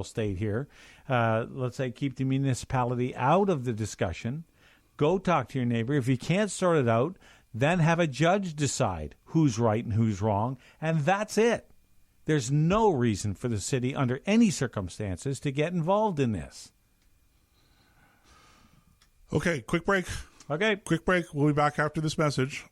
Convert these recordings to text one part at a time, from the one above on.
federal state here. Let's say keep the municipality out of the discussion. Go talk to your neighbor. If you can't sort it out, then have a judge decide who's right and who's wrong, and that's it. There's no reason for the city, under any circumstances, to get involved in this. Okay, quick break. Okay. Quick break. We'll be back after this message.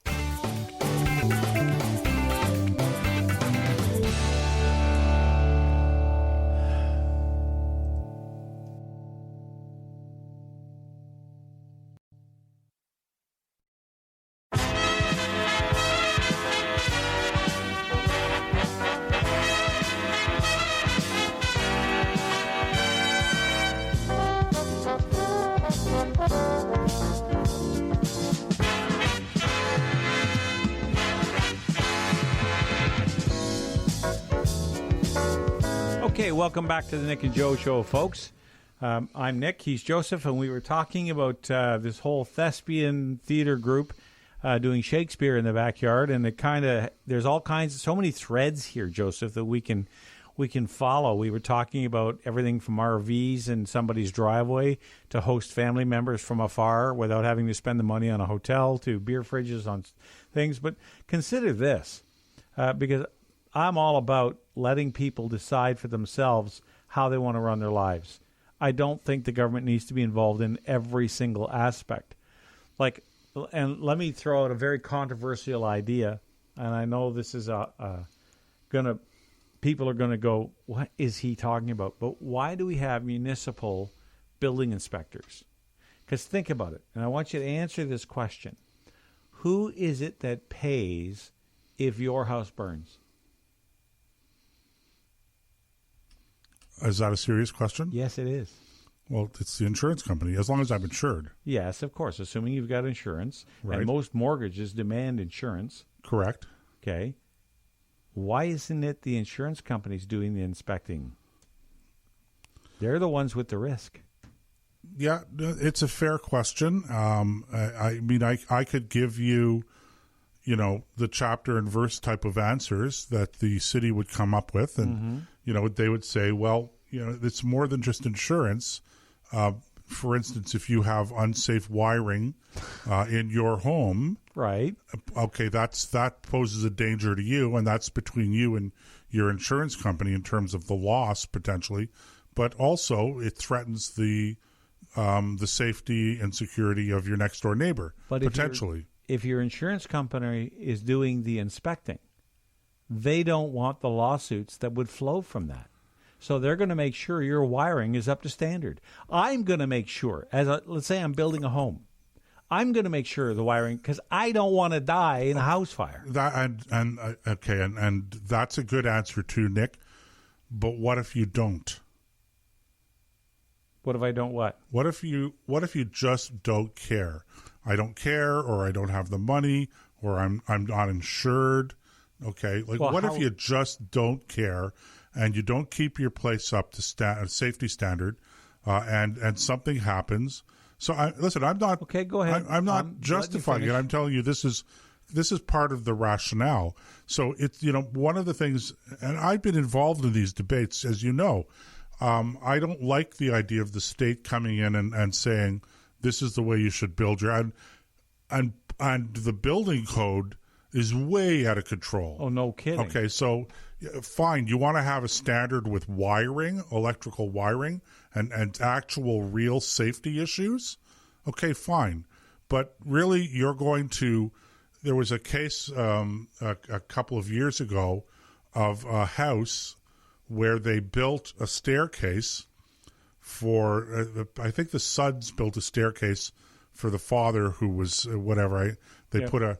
Okay, welcome back to the Nick and Joe Show, folks. I'm Nick, he's Joseph, and we were talking about this whole thespian theater group doing Shakespeare in the backyard, and there's all kinds, so many threads here, Joseph, that we can follow. We were talking about everything from RVs in somebody's driveway to host family members from afar without having to spend the money on a hotel, to beer fridges on things. But consider this, because I'm all about letting people decide for themselves how they want to run their lives. I don't think the government needs to be involved in every single aspect. And let me throw out a very controversial idea, and I know this is people are going to go, what is he talking about? But why do we have municipal building inspectors? Because think about it, and I want you to answer this question. Who is it that pays if your house burns? Is that a serious question? Yes, it is. Well, it's the insurance company, as long as I'm insured. Yes, of course, assuming you've got insurance. Right. And most mortgages demand insurance. Correct. Okay. Why isn't it the insurance companies doing the inspecting? They're the ones with the risk. Yeah, it's a fair question. I mean, I could give you, the chapter and verse type of answers that the city would come up with. And, they would say, well, it's more than just insurance. For instance, if you have unsafe wiring in your home, right? Okay, that poses a danger to you, and that's between you and your insurance company in terms of the loss potentially. But also, it threatens the safety and security of your next door neighbor, but potentially. If your insurance company is doing the inspecting, they don't want the lawsuits that would flow from that. So they're going to make sure your wiring is up to standard. I'm going to make sure, let's say I'm building a home, I'm going to make sure the wiring, because I don't want to die in a house fire. And that's a good answer too, Nick. But what if you don't? What if I don't what? What if you just don't care? I don't care, or I don't have the money, or I'm not insured. Okay, what if you just don't care and you don't keep your place up to safety standard, and something happens? So I'm not. Okay, go ahead. I'm not justifying it. I'm telling you this is part of the rationale. So it's one of the things, and I've been involved in these debates, as you know. I don't like the idea of the state coming in and saying this is the way you should build your and the building code is way out of control. Oh, no kidding. Okay, so fine, you want to have a standard with wiring, electrical wiring, and actual real safety issues? Okay, fine. But really, you're going to... There was a case a couple of years ago of a house where they built a staircase for... I think the Sudds built a staircase for the father who was whatever. They put a...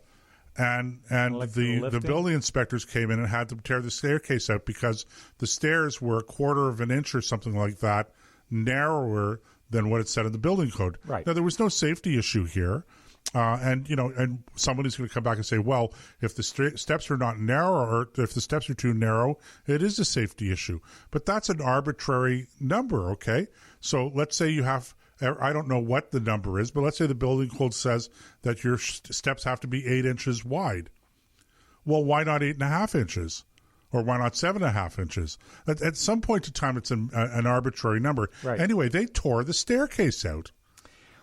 And the building inspectors came in and had to tear the staircase out because the stairs were a quarter of an inch or something like that narrower than what it said in the building code. Right. Now, there was no safety issue here. And somebody's going to come back and say, well, if the steps are not narrow, or if the steps are too narrow, it is a safety issue. But that's an arbitrary number, okay? So let's say you have... I don't know what the number is, but let's say the building code says that your steps have to be 8 inches wide. Well, why not 8.5 inches? Or why not 7.5 inches? At some point in time, it's an arbitrary number. Right. Anyway, they tore the staircase out.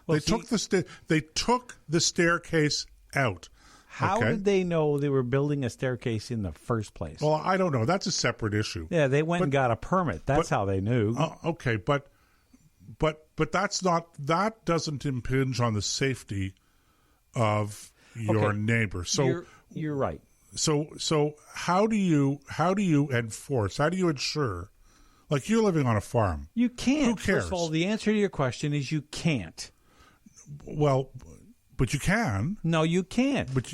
Well, They took the staircase out. How did they know they were building a staircase in the first place? Well, I don't know. That's a separate issue. Yeah, they went and got a permit. That's how they knew. Okay, but that's not, that doesn't impinge on the safety of your neighbor. So you're right. So how do you enforce? How do you ensure? Like, you're living on a farm. You can't. Who cares? First of all, the answer to your question is you can't. Well, but you can. No, you can't. But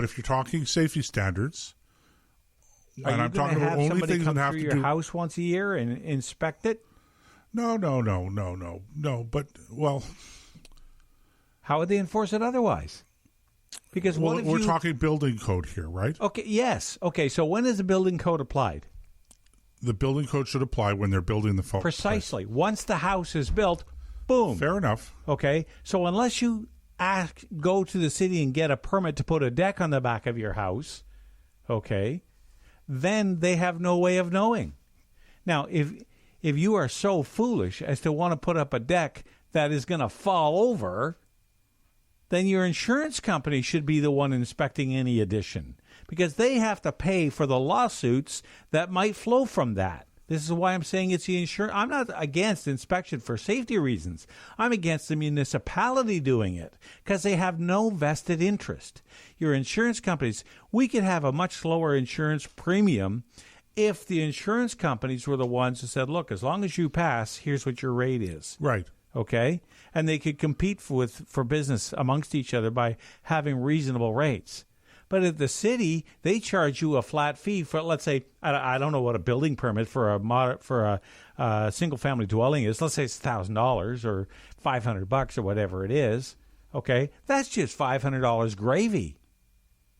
if you're talking safety standards, Are and you I'm talking about only somebody things come that have through to your do. house once a year and inspect it? No. But How would they enforce it otherwise? Because we're talking building code here, right? Okay. Yes. Okay. So when is the building code applied? The building code should apply when they're building the phone. Precisely. Once the house is built, boom. Fair enough. Okay. So unless you go to the city and get a permit to put a deck on the back of your house, okay, then they have no way of knowing. Now, if you are so foolish as to want to put up a deck that is going to fall over, then your insurance company should be the one inspecting any addition, because they have to pay for the lawsuits that might flow from that. This is why I'm saying it's the insurance. I'm not against inspection for safety reasons. I'm against the municipality doing it because they have no vested interest. Your insurance companies, we could have a much lower insurance premium if the insurance companies were the ones who said, look, as long as you pass, here's what your rate is. Right. Okay? And they could compete for business amongst each other by having reasonable rates. But at the city, they charge you a flat fee for, let's say, I don't know what a building permit for a single-family dwelling is. Let's say it's $1,000 or $500 or whatever it is. Okay? That's just $500 gravy.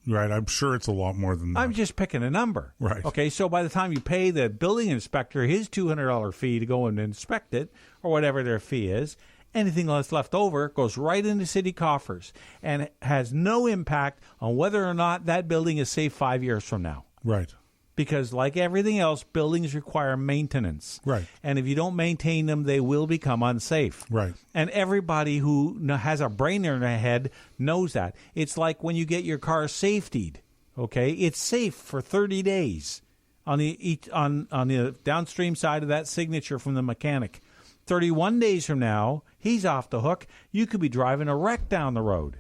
Right. I'm sure it's a lot more than that. I'm just picking a number. Right. Okay, so by the time you pay the building inspector his $200 fee to go and inspect it, or whatever their fee is, anything that's left over goes right into city coffers and has no impact on whether or not that building is safe 5 years from now. Right. Because like everything else, buildings require maintenance. Right. And if you don't maintain them, they will become unsafe. Right. And everybody who has a brain in their head knows that. It's like when you get your car safetied, okay? It's safe for 30 days on the downstream side of that signature from the mechanic. 31 days from now, he's off the hook. You could be driving a wreck down the road.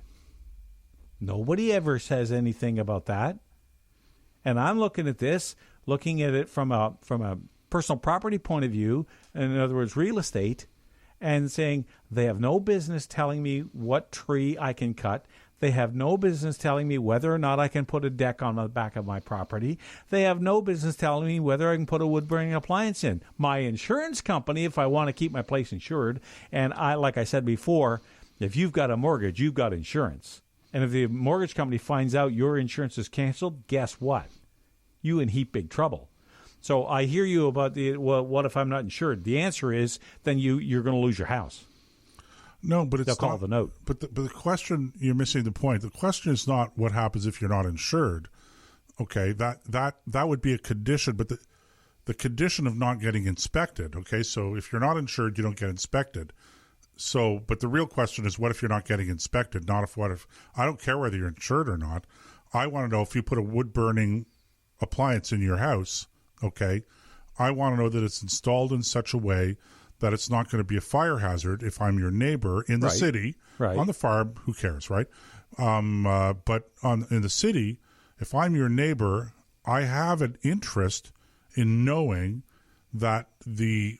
Nobody ever says anything about that. And I'm looking at it from a personal property point of view, in other words, real estate, and saying they have no business telling me what tree I can cut. They have no business telling me whether or not I can put a deck on the back of my property. They have no business telling me whether I can put a wood-burning appliance in. My insurance company, if I want to keep my place insured, and like I said before, if you've got a mortgage, you've got insurance. And if the mortgage company finds out your insurance is canceled, guess what? You in heap big trouble. So I hear you about what if I'm not insured? The answer is then you're going to lose your house. No, but they'll call the note. But the question, you're missing the point. The question is not what happens if you're not insured. Okay, that would be a condition, but the condition of not getting inspected. Okay, so if you're not insured, you don't get inspected. So, but the real question is, what if you're not getting inspected? Not if, what if, I don't care whether you're insured or not. I want to know if you put a wood-burning appliance in your house, okay, I want to know that it's installed in such a way that it's not going to be a fire hazard if I'm your neighbor in the city. Right. On the farm, who cares, right? But in the city, if I'm your neighbor, I have an interest in knowing that that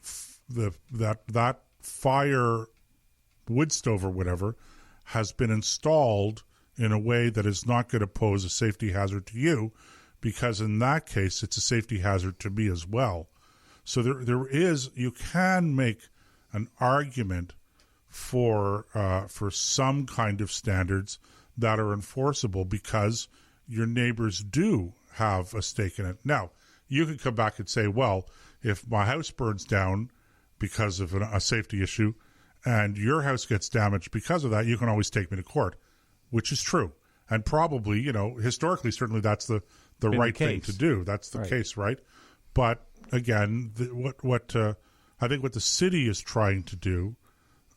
fire wood stove or whatever has been installed in a way that is not going to pose a safety hazard to you, because in that case, it's a safety hazard to me as well. So you can make an argument for some kind of standards that are enforceable because your neighbors do have a stake in it. Now, you could come back and say, well, if my house burns down because of a safety issue and your house gets damaged because of that, you can always take me to court, which is true. And probably, historically, certainly that's the right thing to do. That's the case, right? But again, what I think what the city is trying to do,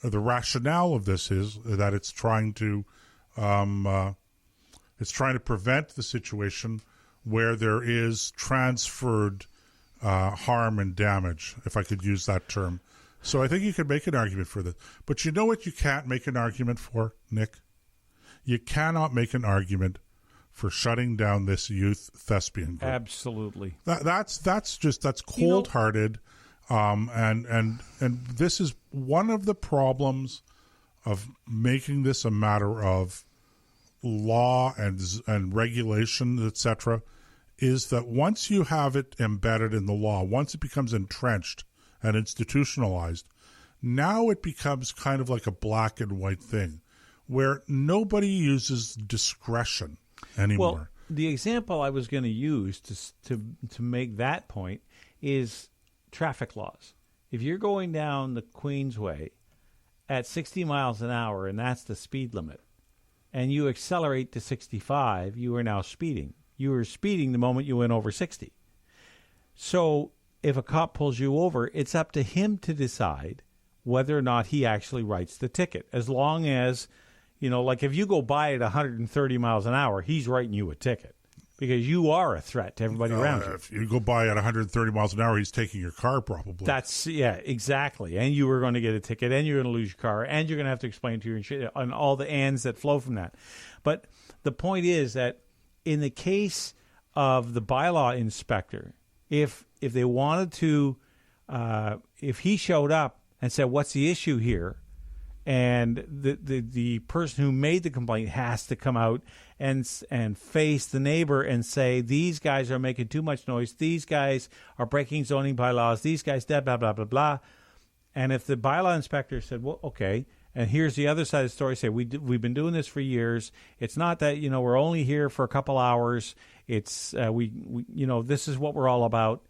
the rationale of this is that it's trying to prevent the situation where there is transferred harm and damage, if I could use that term. So I think you could make an argument for that. But you know what you can't make an argument for, Nick? You cannot make an argument for shutting down this youth thespian group. Absolutely. That's cold-hearted, and this is one of the problems of making this a matter of law and regulation, etc., is that once you have it embedded in the law, once it becomes entrenched and institutionalized, now it becomes kind of like a black and white thing where nobody uses discretion anymore. Well, the example I was going to use to make that point is traffic laws. If you're going down the Queensway at 60 miles an hour and that's the speed limit, and you accelerate to 65, you are now speeding. You were speeding the moment you went over 60. So if a cop pulls you over, it's up to him to decide whether or not he actually writes the ticket. As long as, like if you go by at 130 miles an hour, he's writing you a ticket because you are a threat to everybody around you. If you go by at 130 miles an hour, he's taking your car probably. Exactly. And you were going to get a ticket, and you're going to lose your car, and you're going to have to explain to your insurance and all the ands that flow from that. But the point is that in the case of the bylaw inspector, if they wanted to, if he showed up and said, "What's the issue here?" and the person who made the complaint has to come out and face the neighbor and say, "These guys are making too much noise. These guys are breaking zoning bylaws. These guys, blah blah blah blah blah." And if the bylaw inspector said, "Well, okay," and here's the other side of the story, say, we've been doing this for years. It's not that we're only here for a couple hours. It's we this is what we're all about.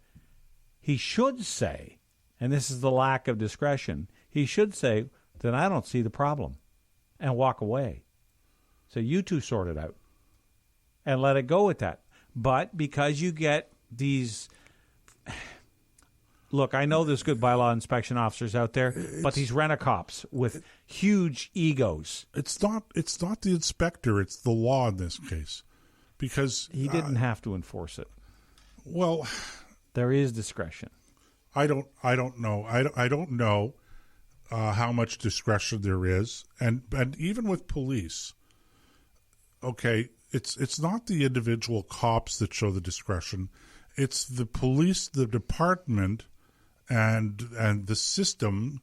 He should say, and this is the lack of discretion, he should say, "Then I don't see the problem," and walk away. So you two sort it out and let it go at that. But because you get these, look, I know there's good bylaw inspection officers out there, but these rent-a-cops with huge egos. It's not the inspector, it's the law in this case. Because he didn't have to enforce it. Well, there is discretion. I don't know. I don't know how much discretion there is, and even with police, okay, it's not the individual cops that show the discretion. It's the police, the department, and the system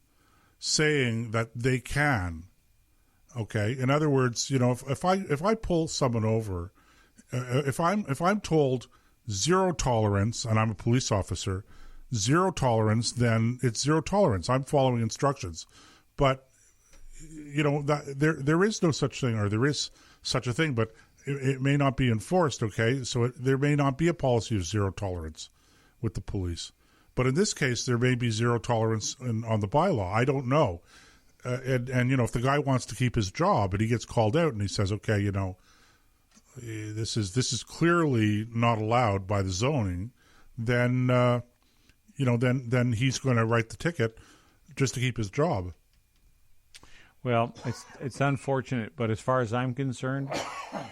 saying that they can. Okay, in other words, if I pull someone over, if I'm told zero tolerance, and I'm a police officer, zero tolerance, then it's zero tolerance. I'm following instructions. But that there is no such thing, or there is such a thing, but it may not be enforced. Okay, so there may not be a policy of zero tolerance with the police. But in this case, there may be zero tolerance on the bylaw. I don't know. And if the guy wants to keep his job and he gets called out and he says, okay, this is clearly not allowed by the zoning, then then he's going to write the ticket just to keep his job. Well, it's unfortunate, but as far as I'm concerned,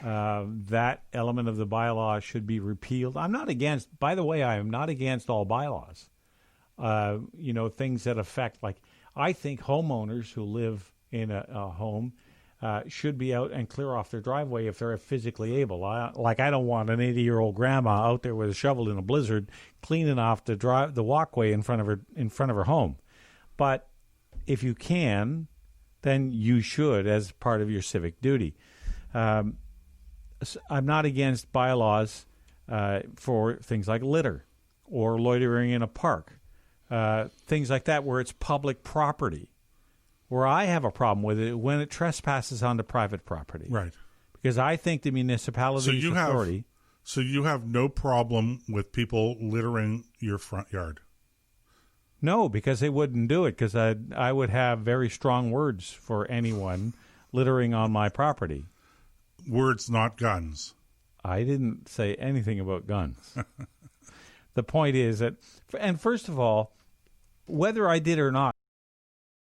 that element of the bylaw should be repealed. I'm not against. By the way, I am not against all bylaws. Things that affect, like, I think homeowners who live in a home should be out and clear off their driveway if they're physically able. I don't want an 80-year-old grandma out there with a shovel in a blizzard cleaning off the walkway in front of her home. But if you can, then you should, as part of your civic duty. I'm not against bylaws for things like litter or loitering in a park, things like that where it's public property. Where I have a problem with it when it trespasses onto private property. Right. Because I think the municipality's authority... So you have no problem with people littering your front yard? No, because they wouldn't do it, because I would have very strong words for anyone littering on my property. words, not guns. I didn't say anything about guns. The point is that, and first of all, whether I did or not,